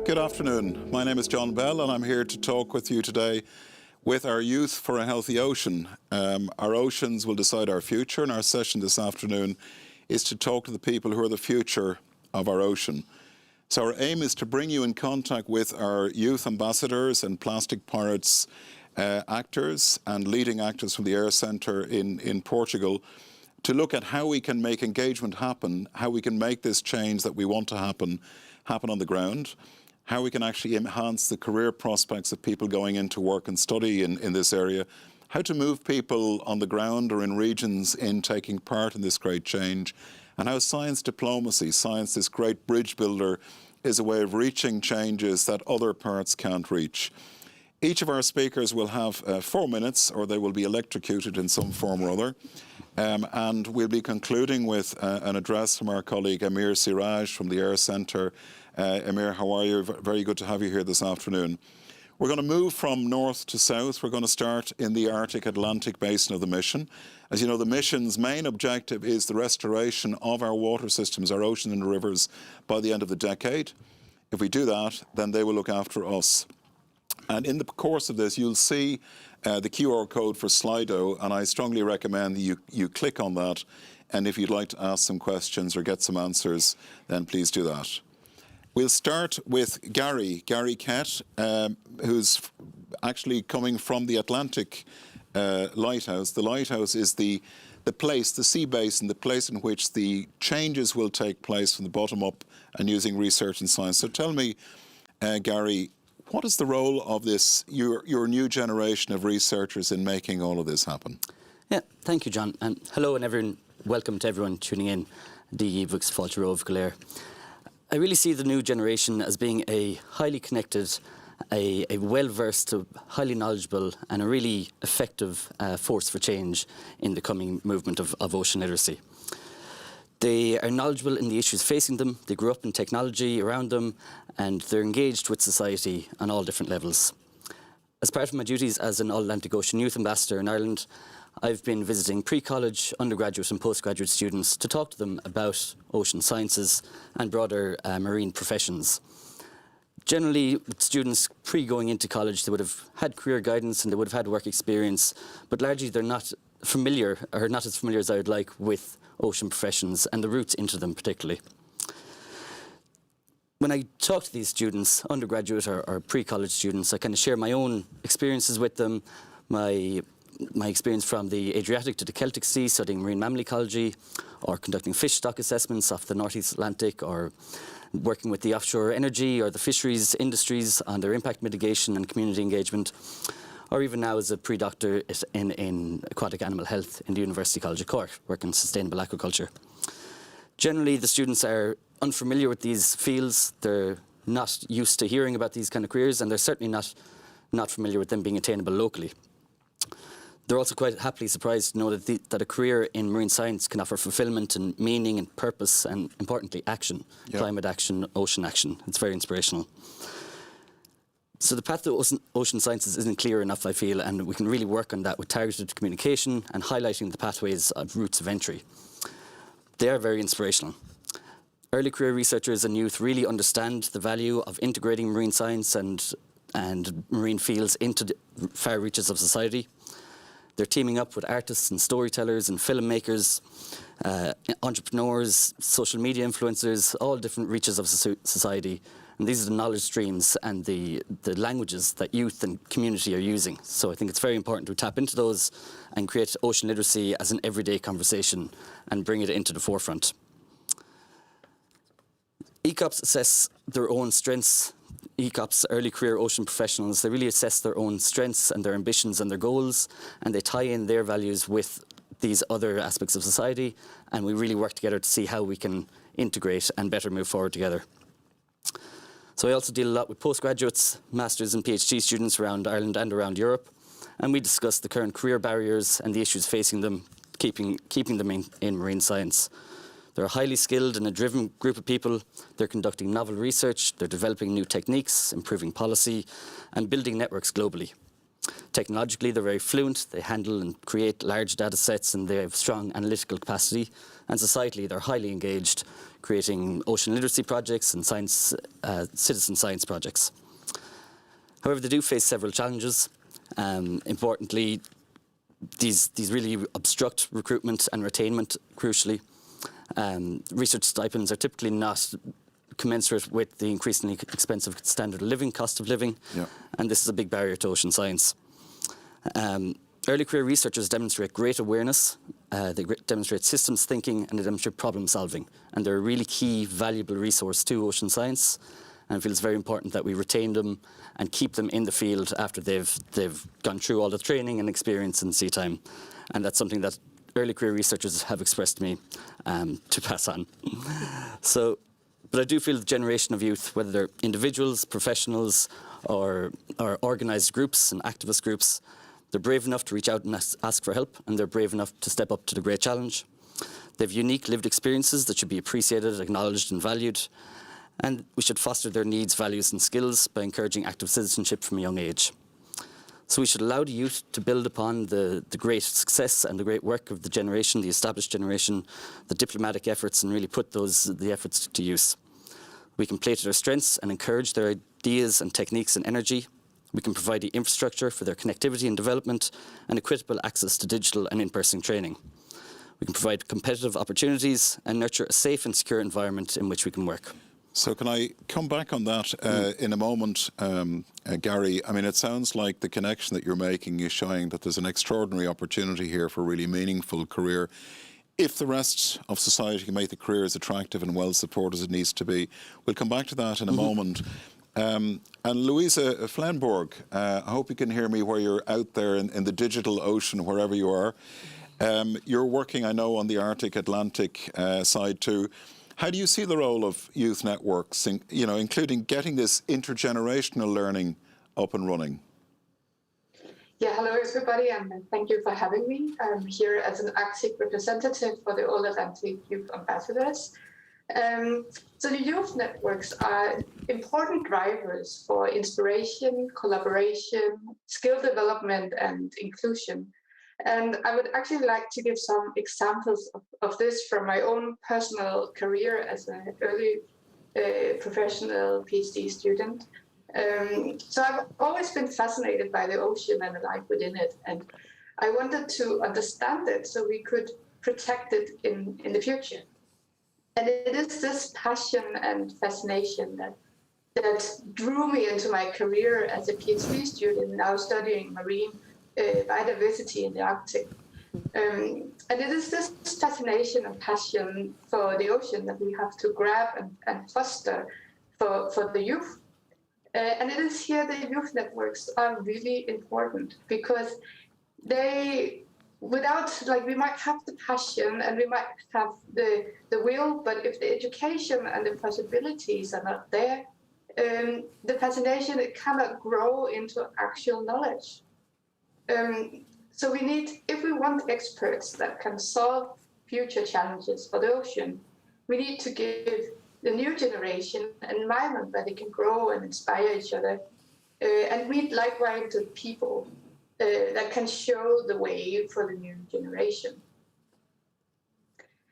Good afternoon. My name is John Bell and I'm here to talk with you today with our Youth for a Healthy Ocean. Our oceans will decide our future, and our session this afternoon is to talk to the people who are the future of our ocean. So our aim is to bring you in contact with our youth ambassadors and plastic pirates actors and leading actors from the Air Centre in Portugal to look at how we can make engagement happen, how we can make this change that we want to happen on the ground, how we can actually enhance the career prospects of people going into work and study in this area, how to move people on the ground or in regions in taking part in this great change, and how science diplomacy, science, this great bridge builder, is a way of reaching changes that other parts can't reach. Each of our speakers will have 4 minutes, or they will be electrocuted in some form or other. And we'll be concluding with an address from our colleague Amir Siraj from the Air Centre. Amir, how are you? Very good to have you here this afternoon. We're going to move from north to south. We're going to start in the Arctic-Atlantic basin of the mission. As you know, the mission's main objective is the restoration of our water systems, our ocean and rivers, by the end of the decade. If we do that, then they will look after us. And in the course of this, you'll see the QR code for Slido, and I strongly recommend that you click on that. And if you'd like to ask some questions or get some answers, then please do that. We'll start with Gary Kett, who's actually coming from the Atlantic Lighthouse. The lighthouse is the place, the sea basin, the place in which the changes will take place from the bottom up and using research and science. So tell me, Gary, what is the role of this, your new generation of researchers in making all of this happen? Yeah, thank you, John. And hello, and everyone. Welcome to everyone tuning in. Díomh fáilte romh go léir. I really see the new generation as being a highly connected, a well-versed, highly knowledgeable, and a really effective force for change in the coming movement of ocean literacy. They are knowledgeable in the issues facing them, they grew up in technology around them, and they're engaged with society on all different levels. As part of my duties as an All-Atlantic Ocean Youth Ambassador in Ireland, I've been visiting pre-college, undergraduate and postgraduate students to talk to them about ocean sciences and broader marine professions. Generally, with students pre-going into college, they would have had career guidance and they would have had work experience, but largely they're not familiar, or not as familiar as I would like, with ocean professions and the routes into them particularly. When I talk to these students, undergraduate or pre-college students, I kind of share my own experiences with them, my experience from the Adriatic to the Celtic Sea, studying marine mammal ecology, or conducting fish stock assessments off the Northeast Atlantic, or working with the offshore energy or the fisheries industries on their impact mitigation and community engagement, or even now as a pre-doctor in aquatic animal health in the University College of Cork, working in sustainable aquaculture. Generally, the students are unfamiliar with these fields. They're not used to hearing about these kind of careers, and they're certainly not familiar with them being attainable locally. They're also quite happily surprised to know that a career in marine science can offer fulfillment and meaning and purpose and, importantly, action, climate action, ocean action. It's very inspirational. So the path to ocean sciences isn't clear enough, I feel, and we can really work on that with targeted communication and highlighting the pathways of routes of entry. They are very inspirational. Early career researchers and youth really understand the value of integrating marine science and marine fields into the far reaches of society. They're teaming up with artists and storytellers and filmmakers, entrepreneurs, social media influencers, all different reaches of society. And these are the knowledge streams and the languages that youth and community are using. So I think it's very important to tap into those and create ocean literacy as an everyday conversation and bring it into the forefront. ECOPs assess their own strengths. ECOPs, early career ocean professionals, they really assess their own strengths and their ambitions and their goals, and they tie in their values with these other aspects of society, and we really work together to see how we can integrate and better move forward together. So I also deal a lot with postgraduates, masters and PhD students around Ireland and around Europe, and we discuss the current career barriers and the issues facing them, keeping them in marine science. They're a highly skilled and a driven group of people. They're conducting novel research, they're developing new techniques, improving policy, and building networks globally. Technologically, they're very fluent. They handle and create large data sets, and they have strong analytical capacity. And societally, they're highly engaged, creating ocean literacy projects and science, citizen science projects. However, they do face several challenges. Importantly, these really obstruct recruitment and retainment, crucially. Research stipends are typically not commensurate with the increasingly expensive standard of living, cost of living, and this is a big barrier to ocean science. Early career researchers demonstrate great awareness, they demonstrate systems thinking, and they demonstrate problem solving, and they're a really key, valuable resource to ocean science, and I feel it's very important that we retain them and keep them in the field after they've gone through all the training and experience in sea time, and that's something that early career researchers have expressed to me to pass on. But I do feel the generation of youth, whether they're individuals, professionals, or organised groups and activist groups, they're brave enough to reach out and ask for help, and they're brave enough to step up to the great challenge. They have unique lived experiences that should be appreciated, acknowledged and valued, and we should foster their needs, values and skills by encouraging active citizenship from a young age. So we should allow the youth to build upon the great success and the great work of the generation, the established generation, the diplomatic efforts, and really put the efforts to use. We can play to their strengths and encourage their ideas and techniques and energy. We can provide the infrastructure for their connectivity and development and equitable access to digital and in-person training. We can provide competitive opportunities and nurture a safe and secure environment in which we can work. So can I come back on that in a moment, Gary? I mean, it sounds like the connection that you're making is showing that there's an extraordinary opportunity here for a really meaningful career. If the rest of society can make the career as attractive and well supported as it needs to be. We'll come back to that in a moment. And Louisa Flenborg, I hope you can hear me where you're out there in the digital ocean, wherever you are. You're working, I know, on the Arctic Atlantic side too. How do you see the role of youth networks, including getting this intergenerational learning up and running? Yeah, hello everybody, and thank you for having me. I'm here as an Arctic representative for the All Atlantic Youth Ambassadors. So the youth networks are important drivers for inspiration, collaboration, skill development, and inclusion. And I would actually like to give some examples of this from my own personal career as an early professional PhD student. So I've always been fascinated by the ocean and the life within it. And I wanted to understand it so we could protect it in the future. And it is this passion and fascination that drew me into my career as a PhD student, now studying marine biodiversity in the Arctic. And it is this fascination and passion for the ocean that we have to grab and foster for the youth. And it is here the youth networks are really important because we might have the passion and we might have the will, but if the education and the possibilities are not there, the fascination, it cannot grow into actual knowledge. So we need, if we want experts that can solve future challenges for the ocean, we need to give the new generation an environment where they can grow and inspire each other, and meet like-minded people that can show the way for the new generation.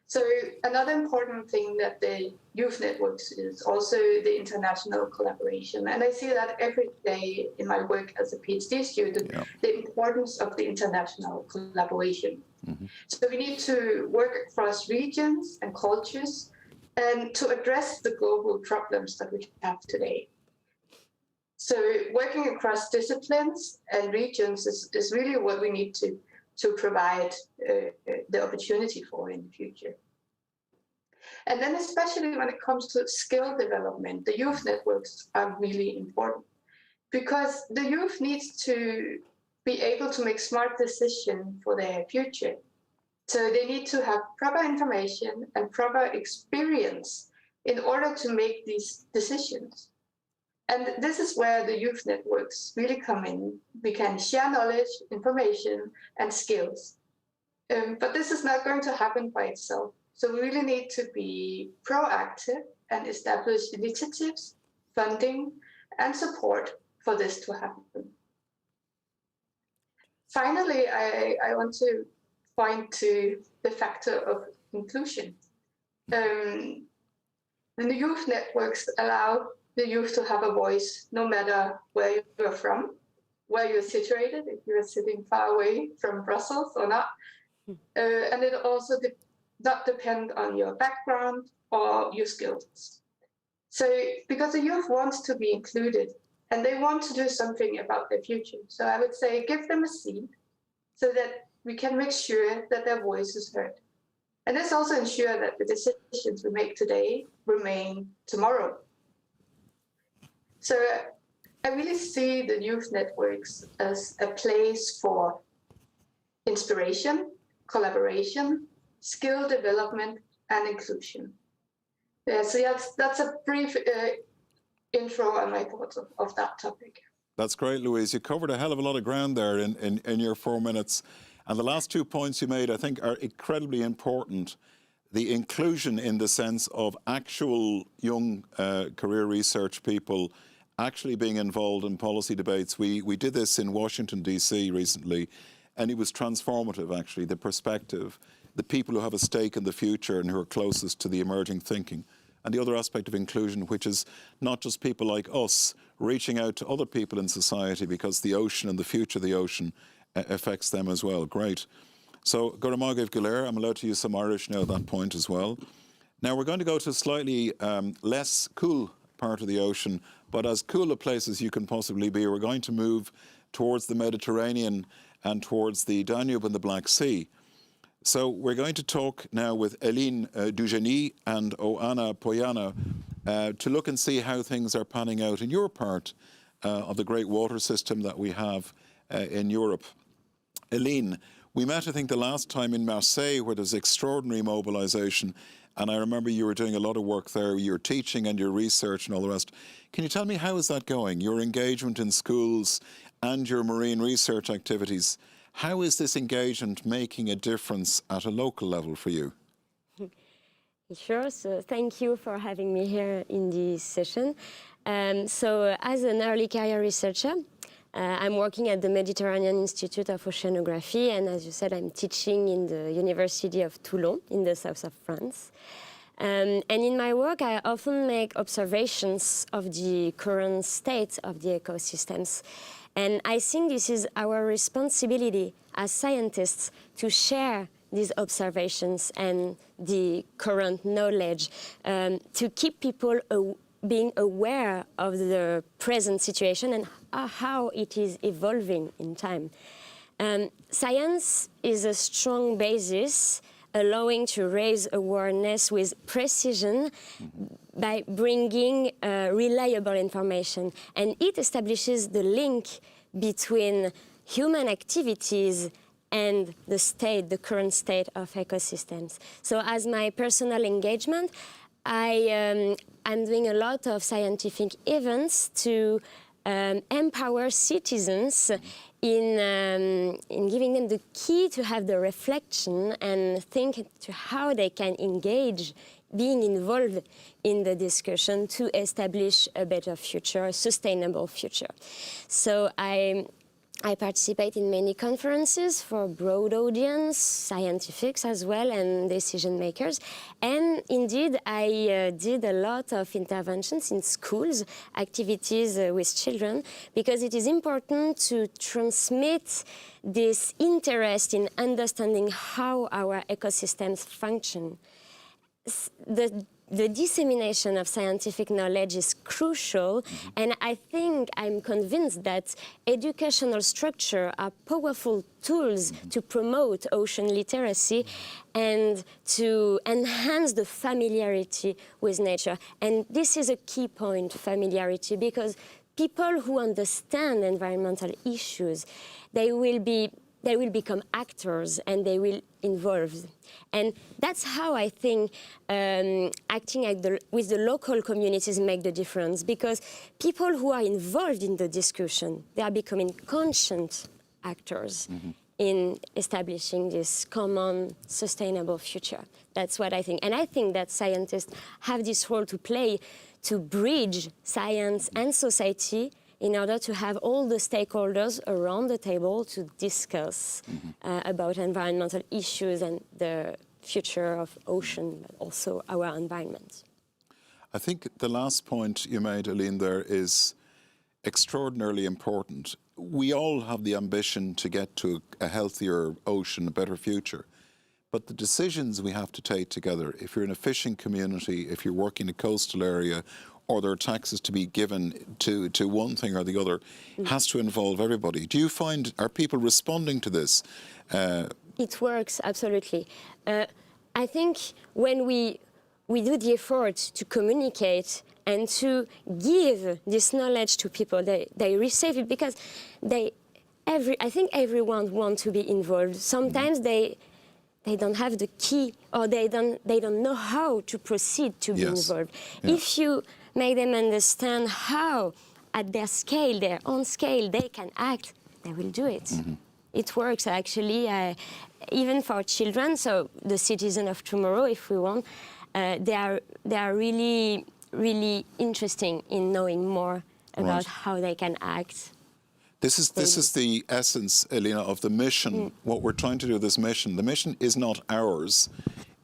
So another important thing that the youth networks is also the international collaboration. And I see that every day in my work as a PhD student, the importance of the international collaboration. Mm-hmm. So we need to work across regions and cultures and to address the global problems that we have today. So working across disciplines and regions is really what we need to provide the opportunity for in the future. And then especially when it comes to skill development, the youth networks are really important because the youth needs to be able to make smart decisions for their future. So they need to have proper information and proper experience in order to make these decisions. And this is where the youth networks really come in. We can share knowledge, information, and skills. But this is not going to happen by itself. So we really need to be proactive and establish initiatives, funding, and support for this to happen. finally, I want to point to the factor of inclusion. The youth networks allow the youth to have a voice no matter where you're from, where you're situated, if you're sitting far away from Brussels or not. And it also not depend on your background or your skills. So because the youth wants to be included and they want to do something about their future. So I would say give them a seat so that we can make sure that their voice is heard. And this also ensure that the decisions we make today remain tomorrow. So I really see the youth networks as a place for inspiration, collaboration, skill development, and inclusion. So that's a brief intro on my thoughts of that topic. That's great, Louise. You covered a hell of a lot of ground there in your 4 minutes. And the last 2 points you made, I think, are incredibly important. The inclusion in the sense of actual young career research people actually being involved in policy debates. We did this in Washington, D.C. recently, and it was transformative, actually, the perspective, the people who have a stake in the future and who are closest to the emerging thinking. And the other aspect of inclusion, which is not just people like us reaching out to other people in society, because the ocean and the future of the ocean affects them as well. Great. So, Goramagev Galer, I'm allowed to use some Irish now at that point as well. Now, we're going to go to a slightly less cool part of the ocean, but as cool a place as you can possibly be. We're going to move towards the Mediterranean and towards the Danube and the Black Sea. So we're going to talk now with Eline Dugeny and Oana Poyana to look and see how things are panning out in your part of the great water system that we have in Europe. Eline, we met, I think, the last time in Marseille, where there's extraordinary mobilisation, and I remember you were doing a lot of work there, your teaching and your research and all the rest. Can you tell me, how is that going? Your engagement in schools and your marine research activities, how is this engagement making a difference at a local level for you? Sure, so thank you for having me here in this session. So as an early career researcher, I'm working at the Mediterranean Institute of Oceanography, and as you said, I'm teaching in the University of Toulon in the south of France. And in my work, I often make observations of the current state of the ecosystems. And I think this is our responsibility as scientists to share these observations and the current knowledge, to keep people being aware of the present situation and how it is evolving in time. Science is a strong basis allowing to raise awareness with precision by bringing reliable information. And it establishes the link between human activities and the state, the current state of ecosystems. So as my personal engagement, I'm doing a lot of scientific events to empower citizens in giving them the key to have the reflection and think to how they can engage, being involved in the discussion to establish a better future, a sustainable future. So I participate in many conferences for broad audience, scientifics as well, and decision makers. And indeed, I did a lot of interventions in schools, activities with children, because it is important to transmit this interest in understanding how our ecosystems function. The dissemination of scientific knowledge is crucial, and I'm convinced that educational structure are powerful tools to promote ocean literacy and to enhance the familiarity with nature. And this is a key point, familiarity, because people who understand environmental issues, they will become actors and they will involve. And that's how I think acting with the local communities make the difference, because people who are involved in the discussion, they are becoming conscious actors in establishing this common sustainable future. That's what I think. And I think that scientists have this role to play to bridge science and society in order to have all the stakeholders around the table to discuss about environmental issues and the future of ocean, but also our environment. I think the last point you made, Aline, there is extraordinarily important. We all have the ambition to get to a healthier ocean, a better future. But the decisions we have to take together, if you're in a fishing community, if you're working in a coastal area, or there are taxes to be given to one thing or the other, has to involve everybody. Do you find, are people responding to this? It works, absolutely. I think when we do the effort to communicate and to give this knowledge to people, they receive it because I think everyone wants to be involved. Sometimes they don't have the key, or they don't know how to proceed to be involved. Yeah. If you make them understand how, at their scale, their own scale, they can act, they will do it. It works, actually, even for children, so the citizen of tomorrow, if we want, they are really, really interesting in knowing more about how they can act. This is the essence, Elena, of the mission. What we're trying to do with this mission. The mission is not ours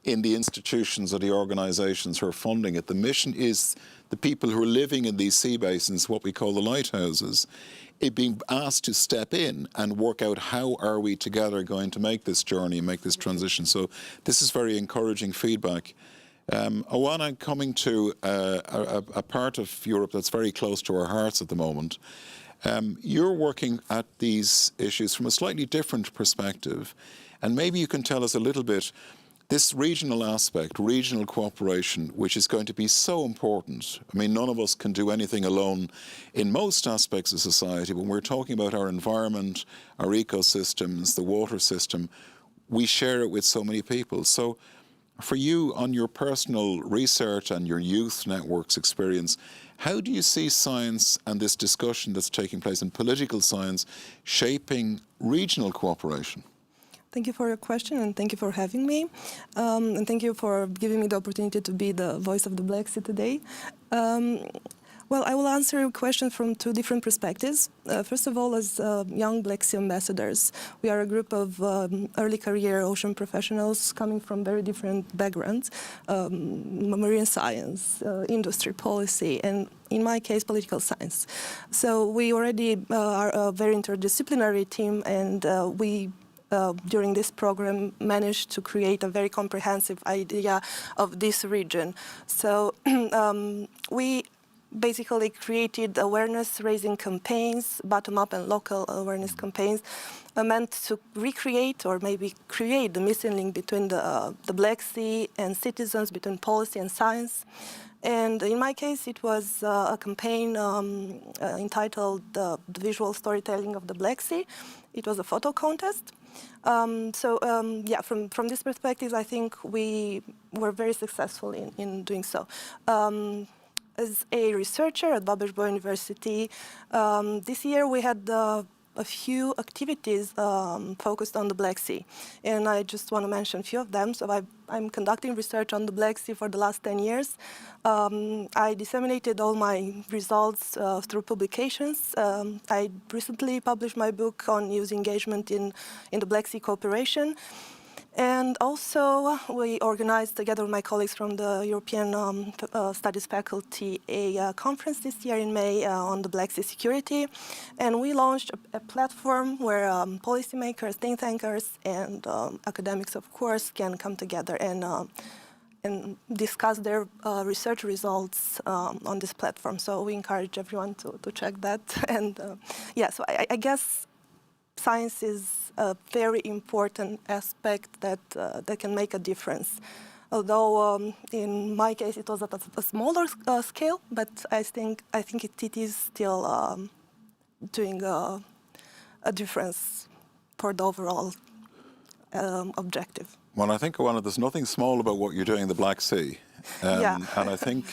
in the institutions or the organizations who are funding it. The mission is the people who are living in these sea basins, what we call the lighthouses, being asked to step in and work out how are we together going to make this journey, make this transition. So this is very encouraging feedback. Oana, coming to a part of Europe that's very close to our hearts at the moment, you're working at these issues from a slightly different perspective, and maybe you can tell us a little bit this regional aspect, regional cooperation, which is going to be so important. I mean, none of us can do anything alone in most aspects of society. When we're talking about our environment, our ecosystems, the water system, we share it with so many people. So for you, on your personal research and your youth networks experience, how do you see science and this discussion that's taking place in political science shaping regional cooperation? Thank you for your question, and thank you for having me. And thank you for giving me the opportunity to be the voice of the Black Sea today. Well, I will answer your question from two different perspectives. First of all, as young Black Sea ambassadors, we are a group of early career ocean professionals coming from very different backgrounds, marine science, industry, policy, and in my case, political science. So we already are a very interdisciplinary team, and we during this program managed to create a very comprehensive idea of this region. So we basically created awareness-raising campaigns, bottom-up and local awareness campaigns, meant to recreate or maybe create the missing link between the Black Sea and citizens, between policy and science. And in my case, it was a campaign entitled The Visual Storytelling of the Black Sea. It was a photo contest. Yeah, from this perspective, I think we were very successful in doing so. As a researcher at Babelsberg University, this year we had a few activities focused on the Black Sea. And I just want to mention a few of them. So I'm conducting research on the Black Sea for the last 10 years. I disseminated all my results through publications. I recently published my book on youth engagement in the Black Sea cooperation. And also, we organized, together with my colleagues from the European Studies faculty, a conference this year in May on the Black Sea security. And we launched a platform where policymakers, think tankers, and academics, of course, can come together and discuss their research results on this platform. So we encourage everyone to check that. And yeah, so I guess science is a very important aspect that can make a difference. Although in my case it was at a smaller scale, but I think it is still doing a difference for the overall objective. Well, I think, Oana, there's nothing small about what you're doing in the Black Sea. Yeah. And I think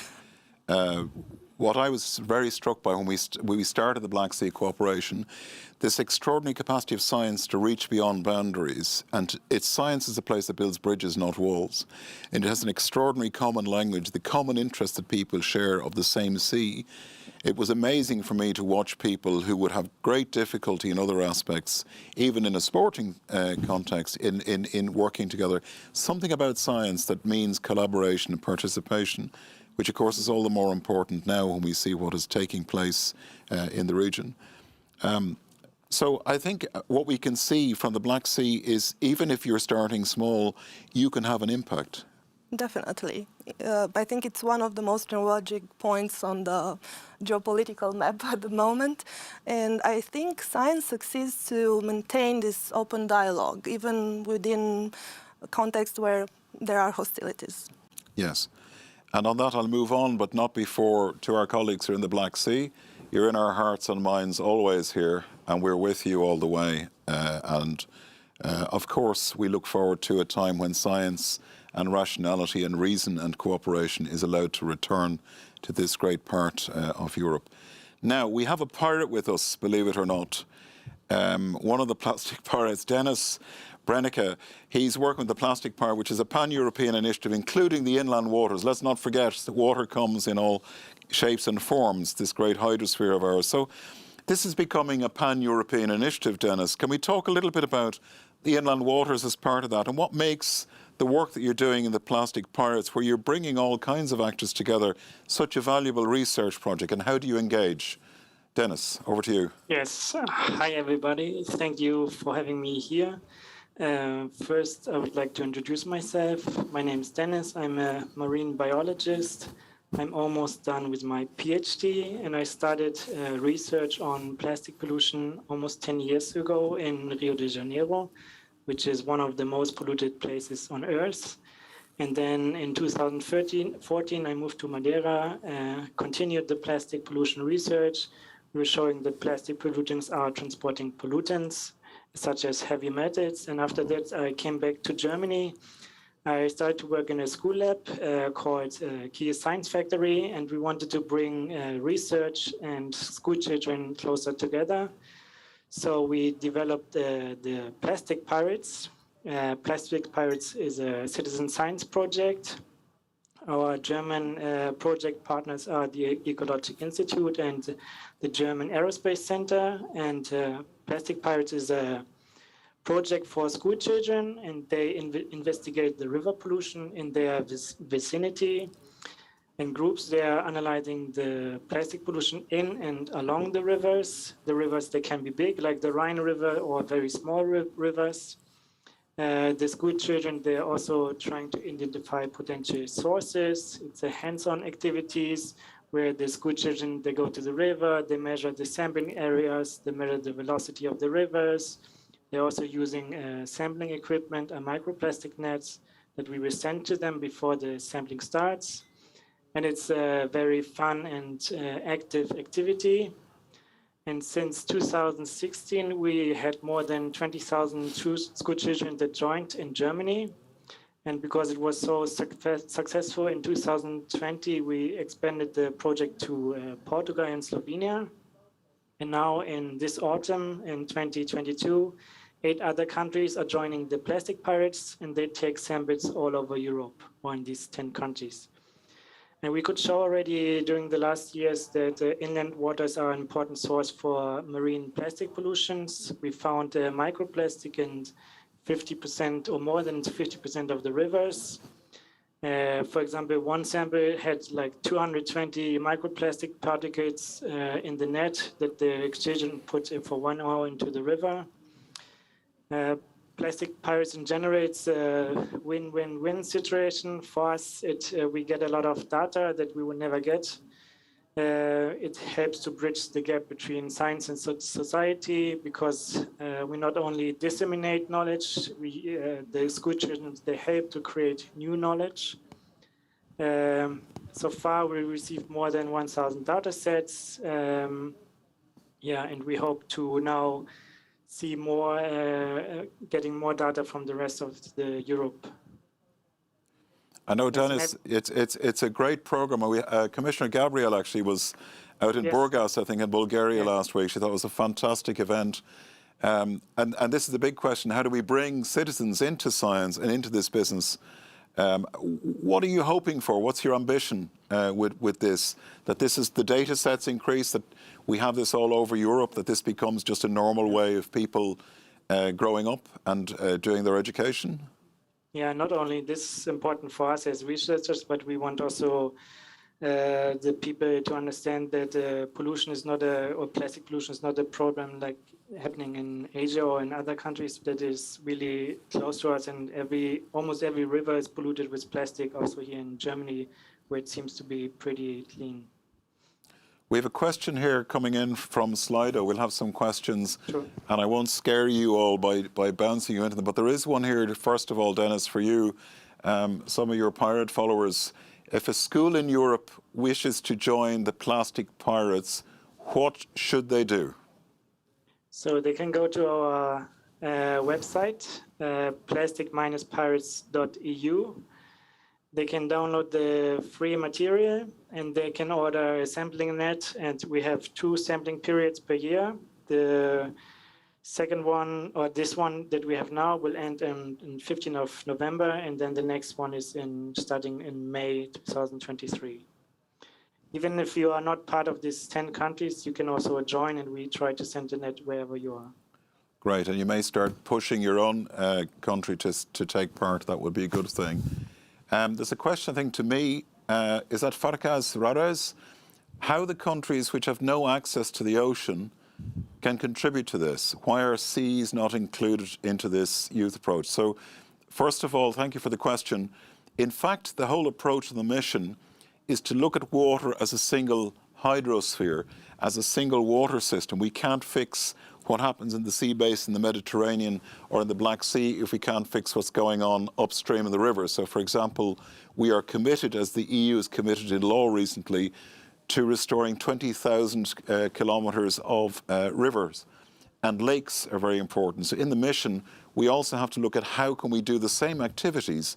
what I was very struck by when we started the Black Sea Cooperation, this extraordinary capacity of science to reach beyond boundaries. And science is a place that builds bridges, not walls. And it has an extraordinary common language, the common interest that people share of the same sea. It was amazing for me to watch people who would have great difficulty in other aspects, even in a sporting context, in working together. Something about science that means collaboration and participation, which of course is all the more important now when we see what is taking place in the region. So I think what we can see from the Black Sea is even if you're starting small, you can have an impact. Definitely. I think it's one of the most neurologic points on the geopolitical map at the moment. And I think science succeeds to maintain this open dialogue, even within a context where there are hostilities. Yes. And on that, I'll move on, but not before, to our colleagues who are in the Black Sea. You're in our hearts and minds always here, and we're with you all the way. Of course, we look forward to a time when science and rationality and reason and cooperation is allowed to return to this great part of Europe. Now, we have a pirate with us, believe it or not. One of the plastic pirates, Dennis Brennicke, he's working with the Plastic Pirate, which is a pan-European initiative, including the inland waters. Let's not forget that water comes in all shapes and forms, this great hydrosphere of ours. So this is becoming a pan-European initiative, Dennis. Can we talk a little bit about the inland waters as part of that, and what makes the work that you're doing in the Plastic Pirates, where you're bringing all kinds of actors together, such a valuable research project, and how do you engage? Dennis, over to you. Yes. Hi, everybody. Thank you for having me here. First, I would like to introduce myself. My name is Dennis. I'm a marine biologist. I'm almost done with my PhD, and I started research on plastic pollution almost 10 years ago in Rio de Janeiro, which is one of the most polluted places on Earth. And then in 2014, I moved to Madeira, continued the plastic pollution research. We were showing that plastic pollutants are transporting pollutants, such as heavy metals. And after that, I came back to Germany. I started to work in a school lab called Key Science Factory, and we wanted to bring research and school children closer together. So we developed the Plastic Pirates. Plastic Pirates is a citizen science project. Our German project partners are the Ecologic Institute and the German Aerospace Center. And Plastic Pirates is a project for school children, and they investigate the river pollution in their vicinity. In groups, they are analyzing the plastic pollution in and along the rivers. The rivers, they can be big, like the Rhine River, or very small rivers. The school children, they're also trying to identify potential sources. It's a hands-on activities where the school children, they go to the river, they measure the sampling areas, they measure the velocity of the rivers. They're also using sampling equipment and microplastic nets that we will send to them before the sampling starts. And it's a very fun and active activity. And since 2016, we had more than 20,000 school children that joined in Germany. And because it was so successful in 2020, we expanded the project to Portugal and Slovenia. And now in this autumn, in 2022, 8 other countries are joining the Plastic Pirates, and they take samples all over Europe, or in these 10 countries. And we could show already during the last years that inland waters are an important source for marine plastic pollutions. We found microplastic in 50% or more than 50% of the rivers. For example, one sample had like 220 microplastic particles in the net that the exchange put for 1 hour into the river. Plastic Pirates in general, it's a win-win-win situation. For us, we get a lot of data that we would never get. It helps to bridge the gap between science and society, because we not only disseminate knowledge, the school children, they help to create new knowledge. So far, we received more than 1,000 data sets. And we hope to now see more, getting more data from the rest of Europe. I know, Dennis, it's a great program. Commissioner Gabriel actually was out in Burgas, I think, in Bulgaria last week. She thought it was a fantastic event. And this is the big question: how do we bring citizens into science and into this business? What are you hoping for? What's your ambition with this? That this is the data sets increase, that we have this all over Europe, that this becomes just a normal way of people growing up and doing their education? Yeah, not only this is important for us as researchers, but we want also the people to understand that pollution is not or plastic pollution is not a problem like happening in Asia or in other countries, that is really close to us, and almost every river is polluted with plastic, also here in Germany, where it seems to be pretty clean. We have a question here coming in from Slido. We'll have some questions, Sure. and I won't scare you all by bouncing you into them, but there is one here, first of all, Dennis, for you, some of your pirate followers. If a school in Europe wishes to join the plastic pirates, what should they do? So they can go to our website, plastic-pirates.eu. They can download the free material, and they can order a sampling net, and we have 2 sampling periods per year. The second one, or this one that we have now, will end in 15th of November, and then the next one is starting in May 2023. Even if you are not part of these 10 countries, you can also join, and we try to send the net wherever you are. Great, and you may start pushing your own country to take part. That would be a good thing. There's a question, I think, to me, is that Farkas Rares, how the countries which have no access to the ocean can contribute to this. Why are seas not included into this youth approach? So, first of all, thank you for the question. In fact, the whole approach of the mission is to look at water as a single hydrosphere, as a single water system. We can't fix what happens in the sea basin, in the Mediterranean or in the Black Sea, if we can't fix what's going on upstream in the river. So, for example, we are committed, as the EU is committed in law recently, to restoring 20,000 kilometres of rivers. And lakes are very important. So in the mission, we also have to look at how can we do the same activities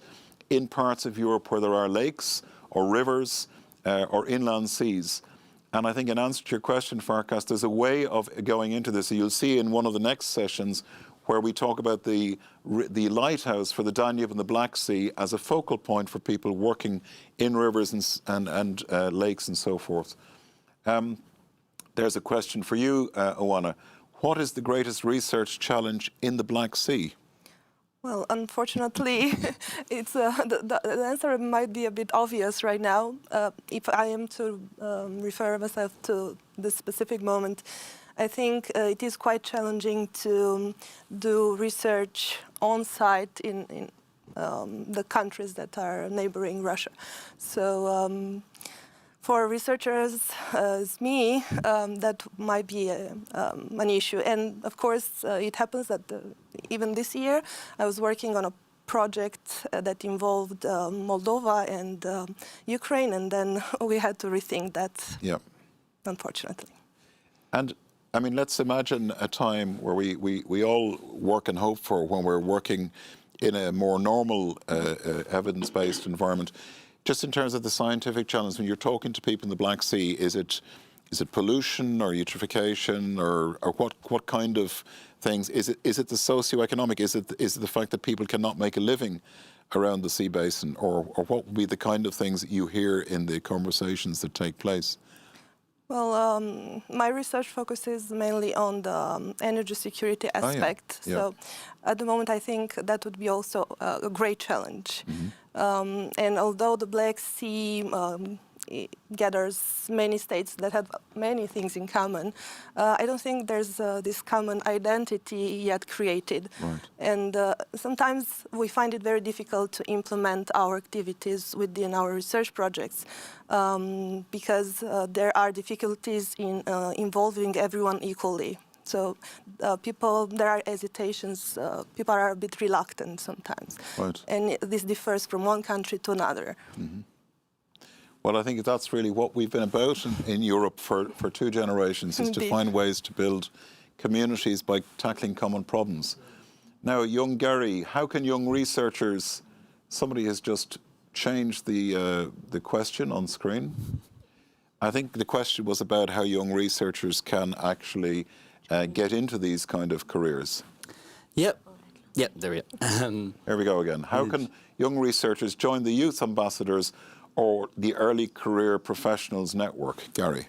in parts of Europe where there are lakes or rivers or inland seas. And I think in answer to your question, Farkas, there's a way of going into this. So you'll see in one of the next sessions where we talk about the lighthouse for the Danube and the Black Sea as a focal point for people working in rivers and lakes and so forth. There's a question for you, Oana. What is the greatest research challenge in the Black Sea? Well, unfortunately, it's the answer might be a bit obvious right now. If I am to refer myself to this specific moment, I think it is quite challenging to do research on site in the countries that are neighboring Russia. So for researchers as me, that might be an issue. And of course, it happens that even this year, I was working on a project that involved Moldova and Ukraine, and then we had to rethink that, unfortunately. And I mean, let's imagine a time where we all work and hope for when we're working in a more normal, evidence-based environment. Just in terms of the scientific challenge, when you're talking to people in the Black Sea, is it pollution or eutrophication or what kind of things? Is it the socioeconomic? Is it the fact that people cannot make a living around the sea basin, or what would be the kind of things that you hear in the conversations that take place? Well, my research focuses mainly on the energy security aspect. So at the moment, I think that would be also a great challenge. Mm-hmm. And although the Black Sea gathers many states that have many things in common, I don't think there's this common identity yet created. Right. And sometimes we find it very difficult to implement our activities within our research projects because there are difficulties in involving everyone equally. So there are hesitations, people are a bit reluctant sometimes. Right. And this differs from one country to another. Mm-hmm. Well, I think that's really what we've been about in Europe for 2 generations, is to find ways to build communities by tackling common problems. Now, young Gary, how can young researchers, somebody has just change the question on screen? I think the question was about how young researchers can actually get into these kind of careers. Yep. Yep, there we go. Here we go again. How can young researchers join the Youth Ambassadors or the Early Career Professionals Network? Gary?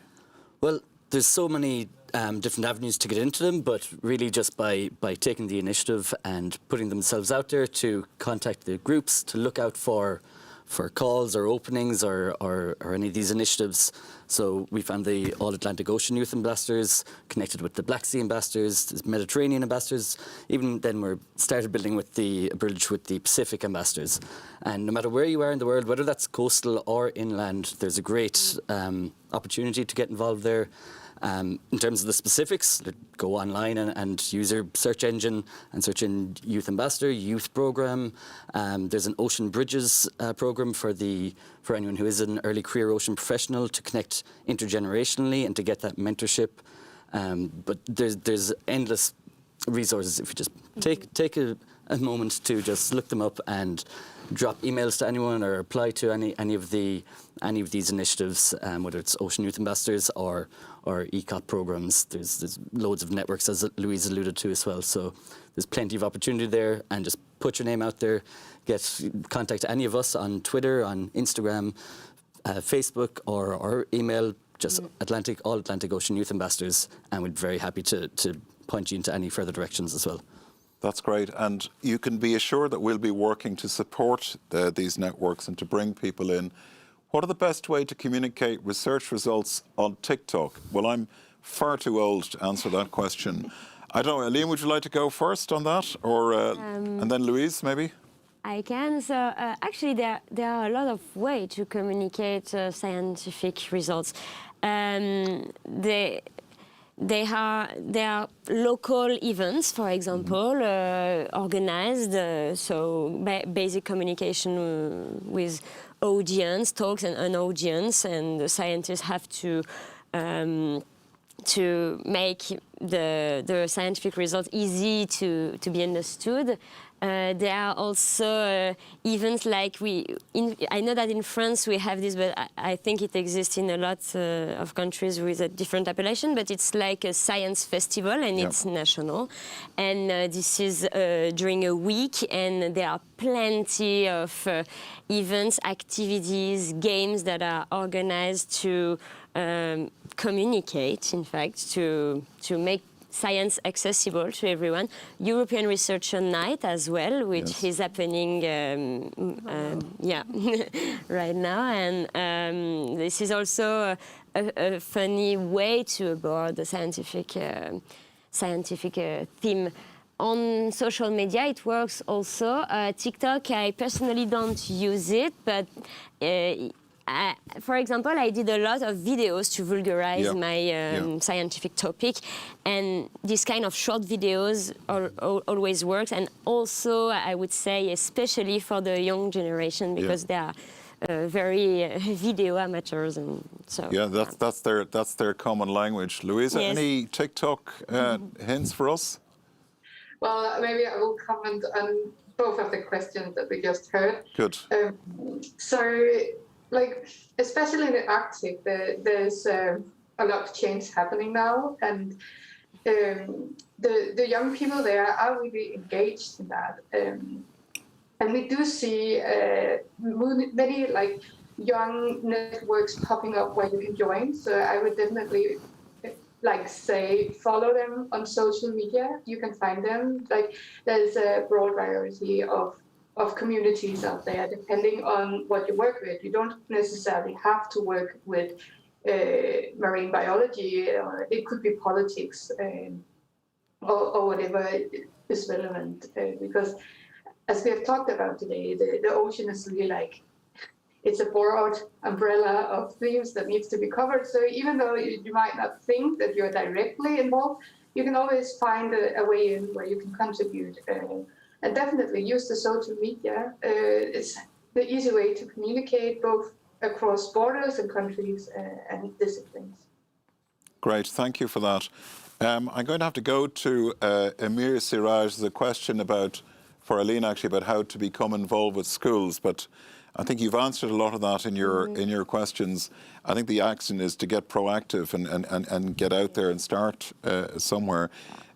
Well, there's so many different avenues to get into them, but really just by taking the initiative and putting themselves out there to contact the groups, to look out for calls or openings or any of these initiatives. So we found the All Atlantic Ocean Youth Ambassadors, connected with the Black Sea Ambassadors, the Mediterranean Ambassadors. Even then we're started building with a bridge with the Pacific Ambassadors. And no matter where you are in the world, whether that's coastal or inland, there's a great opportunity to get involved there. In terms of the specifics, go online and use your search engine and search in Youth Ambassador, Youth Programme. There's an Ocean Bridges programme for anyone who is an early career ocean professional to connect intergenerationally and to get that mentorship. But there's endless resources if you just take a moment to just look them up and drop emails to anyone or apply to any of these initiatives, whether it's Ocean Youth Ambassadors or ECOP programs. There's loads of networks, as Louise alluded to as well. So there's plenty of opportunity there, and just put your name out there. Contact any of us on Twitter, on Instagram, Facebook, or email just All Atlantic Ocean Youth Ambassadors, and we'd be very happy to point you into any further directions as well. That's great. And you can be assured that we'll be working to support these networks and to bring people in. What are the best way to communicate research results on TikTok? Well, I'm far too old to answer that question. I don't know, Liam, would you like to go first on that? Or and then Louise, maybe? I can. So actually, there are a lot of ways to communicate scientific results. There are local events, for example, organized, so basic communication with audience, talks and an audience, and the scientists have to make the scientific results easy to be understood. There are also events like I know that in France we have this, but I think it exists in a lot of countries with a different appellation, but it's like a science festival and it's national. And this is during a week, and there are plenty of events, activities, games that are organized to communicate, in fact, to make science accessible to everyone. European Researcher Night as well, which is happening right now. And this is also a funny way to abord the scientific theme. On social media, it works also. TikTok, I personally don't use it, but for example, I did a lot of videos to vulgarize my scientific topic, and this kind of short videos always works. And also, I would say, especially for the young generation, because they are very video amateurs, and so that's their common language. Louisa, any TikTok hints for us? Well, maybe I will comment on both of the questions that we just heard. Good. Like, especially in the Arctic, there's a lot of change happening now, and the young people there are really engaged in that. And we do see many like young networks popping up where you can join. So I would definitely say follow them on social media. You can find them. Like, there's a broad variety of communities out there, depending on what you work with. You don't necessarily have to work with marine biology, or it could be politics or whatever is relevant. Because as we have talked about today, the ocean is really it's a broad umbrella of themes that needs to be covered. So even though you might not think that you're directly involved, you can always find a way in where you can contribute. And definitely use the social media. It's the easy way to communicate both across borders and countries and disciplines. Great, thank you for that. I'm going to have to go to Emir Siraj. There's a question for Aline actually, about how to become involved with schools. But I think you've answered a lot of that in your questions. I think the action is to get proactive and get out there and start somewhere.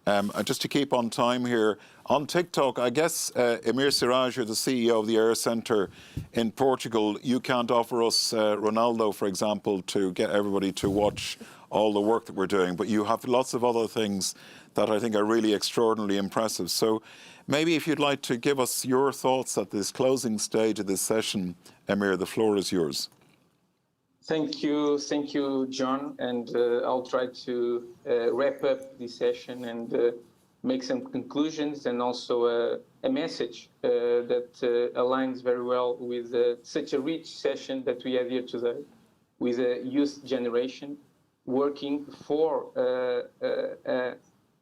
And just to keep on time here, on TikTok, I guess, Emir Siraj, you're the CEO of the Air Centre in Portugal. You can't offer us Ronaldo, for example, to get everybody to watch all the work that we're doing, but you have lots of other things that I think are really extraordinarily impressive. So maybe if you'd like to give us your thoughts at this closing stage of this session, Emir, the floor is yours. Thank you, John, and I'll try to wrap up this session and make some conclusions and also a message that aligns very well with such a rich session that we have here today, with a youth generation working for a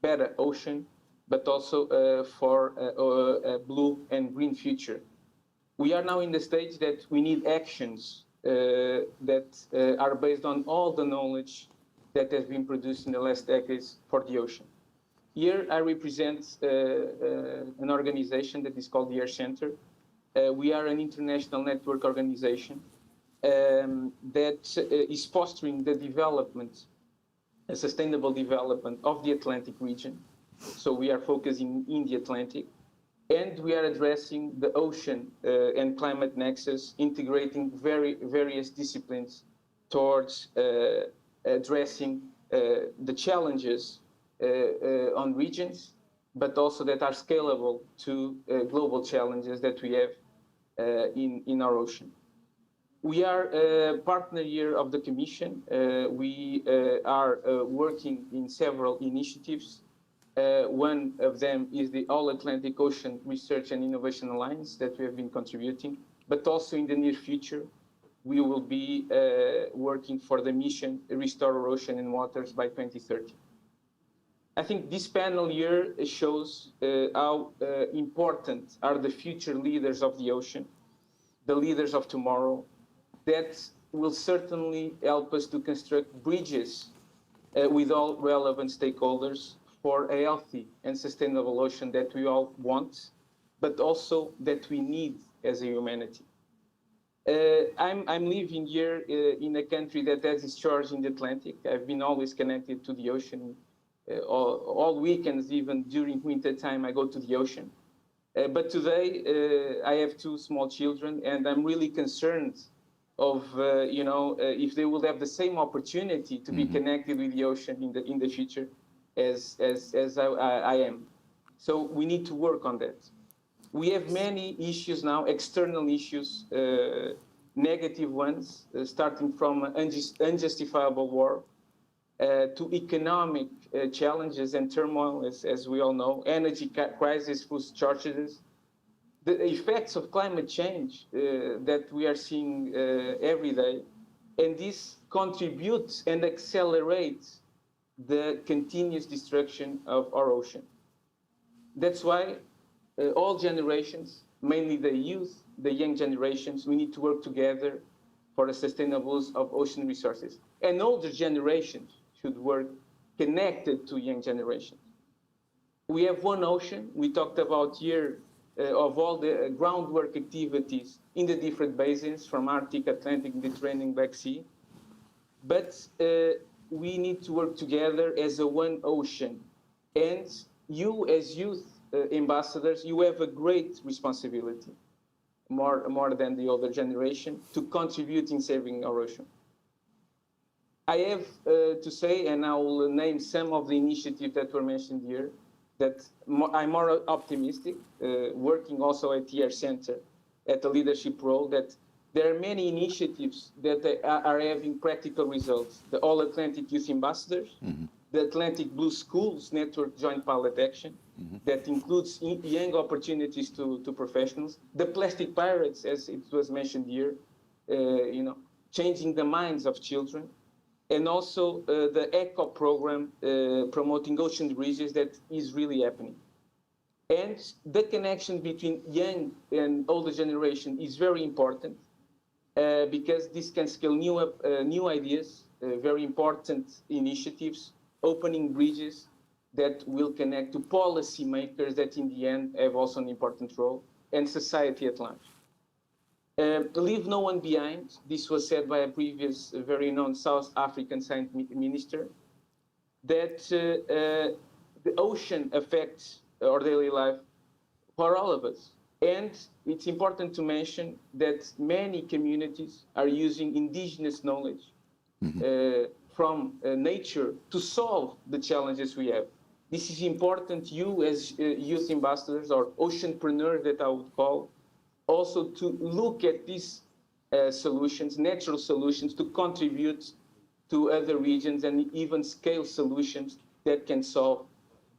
better ocean, but also for a blue and green future. We are now in the stage that we need actions that are based on all the knowledge that has been produced in the last decades for the ocean. Here I represent an organization that is called the Air Centre. We are an international network organization that is fostering the development, a sustainable development of the Atlantic region. So we are focusing in the Atlantic. And we are addressing the ocean and climate nexus, integrating various disciplines towards addressing the challenges on regions, but also that are scalable to global challenges that we have in our ocean. We are a partner here of the Commission. We are working in several initiatives. One of them is the All-Atlantic Ocean Research and Innovation Alliance that we have been contributing, but also in the near future, we will be working for the mission Restore Our Ocean and Waters by 2030. I think this panel here shows how important are the future leaders of the ocean, the leaders of tomorrow, that will certainly help us to construct bridges with all relevant stakeholders for a healthy and sustainable ocean that we all want, but also that we need as a humanity. I'm living here in a country that has its shores in the Atlantic. I've been always connected to the ocean. All weekends, even during winter time, I go to the ocean. But today, I have two small children, and I'm really concerned of, if they will have the same opportunity to be connected with the ocean in the future as I am. So we need to work on that. We have many issues now, external issues, negative ones, starting from unjustifiable war to economic challenges and turmoil, as we all know, energy crisis, food shortages, the effects of climate change that we are seeing every day. And this contributes and accelerates the continuous destruction of our ocean. That's why all generations, mainly the youth, the young generations, we need to work together for a sustainable use of ocean resources. And older generations should work connected to young generations. We have one ocean. We talked about here of all the groundwork activities in the different basins from Arctic, Atlantic, Mediterranean, Black Sea. But we need to work together as a one ocean. And you, as youth ambassadors, you have a great responsibility, more than the older generation, to contribute in saving our ocean. I have to say, and I will name some of the initiatives that were mentioned here, that I'm more optimistic, working also at the Air Centre at the leadership role, that there are many initiatives that are having practical results. The All-Atlantic Youth Ambassadors, the Atlantic Blue Schools Network Joint Pilot Action, that includes young opportunities to professionals. The Plastic Pirates, as it was mentioned here, changing the minds of children. And also the ECHO program promoting ocean bridges that is really happening. And the connection between young and older generation is very important because this can scale new ideas, very important initiatives, opening bridges that will connect to policymakers that in the end have also an important role, and society at large. Leave no one behind. This was said by a previous very known South African science minister, that the ocean affects our daily life for all of us. And it's important to mention that many communities are using indigenous knowledge from nature to solve the challenges we have. This is important, you as youth ambassadors or oceanpreneurs that I would call, also to look at these solutions, natural solutions, to contribute to other regions and even scale solutions that can solve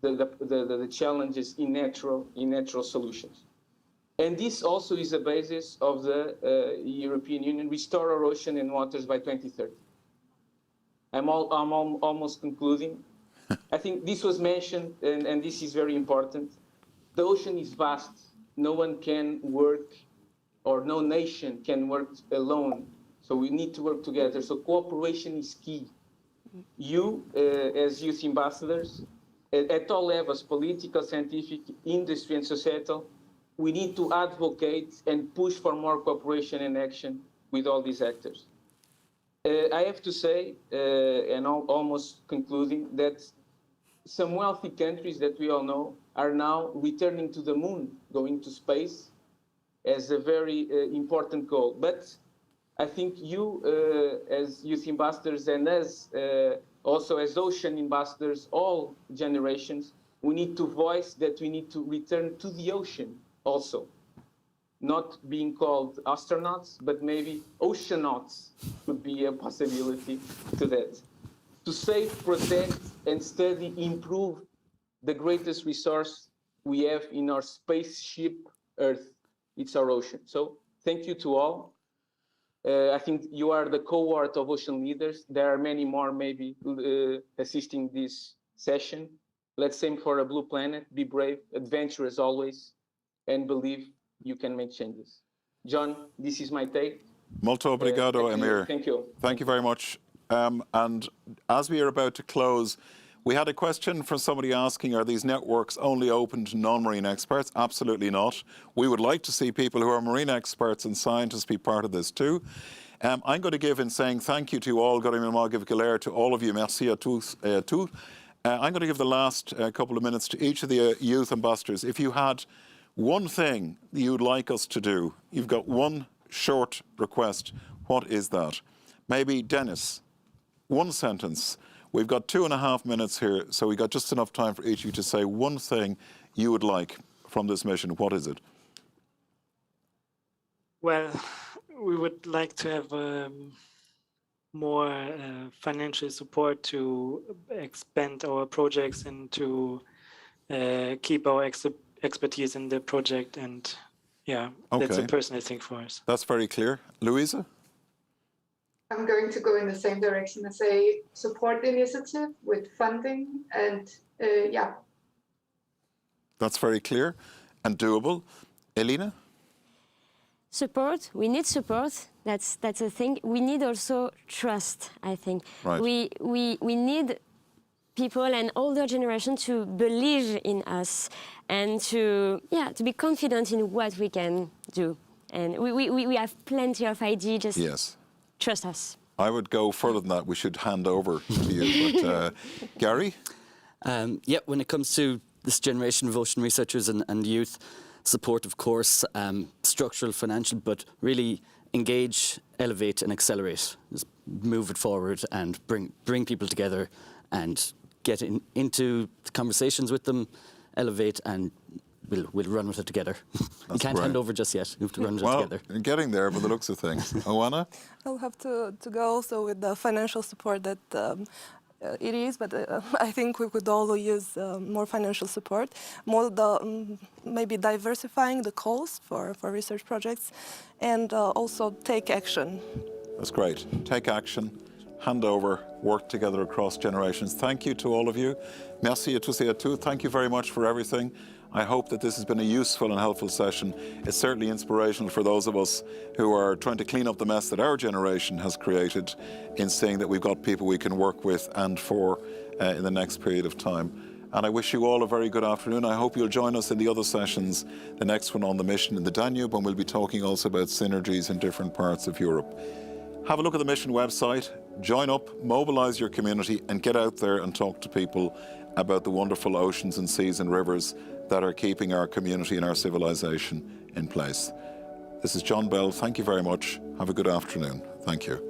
the challenges in natural solutions. And this also is the basis of the European Union, Restore Our Ocean and Waters by 2030. I'm almost concluding. I think this was mentioned, and this is very important. The ocean is vast. No one can work, or no nation can work alone. So we need to work together. So cooperation is key. You, as youth ambassadors, at all levels, political, scientific, industry, and societal, we need to advocate and push for more cooperation and action with all these actors. I have to say, and almost concluding, that some wealthy countries that we all know are now returning to the moon, going to space as a very important goal. But I think you, as youth ambassadors, and as also as ocean ambassadors, all generations, we need to voice that we need to return to the ocean also. Not being called astronauts, but maybe oceanauts could be a possibility to that. To save, protect, and study, improve the greatest resource we have in our spaceship Earth. It's our ocean. So thank you to all. I think you are the cohort of ocean leaders. There are many more maybe assisting this session. Let's aim for a blue planet, be brave, adventurous always, and believe you can make changes. John, this is my take. Molto obrigado, Emir. Thank you. Thank you very much. And as we are about to close, we had a question from somebody asking, are these networks only open to non-marine experts? Absolutely not. We would like to see people who are marine experts and scientists be part of this too. I'm going to give, in saying thank you to all, to all of you, merci à tous. I'm going to give the last couple of minutes to each of the youth ambassadors. If you had one thing you'd like us to do, you've got one short request, what is that? Maybe Dennis, one sentence. We've got 2.5 minutes here, so we've got just enough time for each of you to say one thing you would like from this mission. What is it? Well, we would like to have more financial support to expand our projects and to keep our expertise in the project. And yeah, that's a personal thing for us. That's very clear. Louisa? I'm going to go in the same direction and say support the initiative with funding and yeah. That's very clear and doable. Elena? Support. We need support. That's a thing. We need also trust, I think. Right. We need people and older generation to believe in us and to be confident in what we can do. And we have plenty of ideas. Just yes. Trust us. I would go further than that. We should hand over to you. But Gary? Yeah, when it comes to this generation of ocean researchers and youth, support, of course, structural, financial, but really engage, elevate and accelerate. Just move it forward and bring people together and get into conversations with them, elevate, and we'll run with it together. You can't hand over just yet. You have to run with it together. Well, getting there by the looks of things. Oana? I'll have to go also with the financial support that it is, but I think we could all use more financial support, more maybe diversifying the calls for research projects, and also take action. That's great. Take action, hand over, work together across generations. Thank you to all of you. Merci à tous et à toutes. Thank you very much for everything. I hope that this has been a useful and helpful session. It's certainly inspirational for those of us who are trying to clean up the mess that our generation has created in seeing that we've got people we can work with and for in the next period of time. And I wish you all a very good afternoon. I hope you'll join us in the other sessions, the next one on the mission in the Danube, and we'll be talking also about synergies in different parts of Europe. Have a look at the mission website, join up, mobilise your community, and get out there and talk to people about the wonderful oceans and seas and rivers that are keeping our community and our civilization in place. This is John Bell. Thank you very much. Have a good afternoon. Thank you.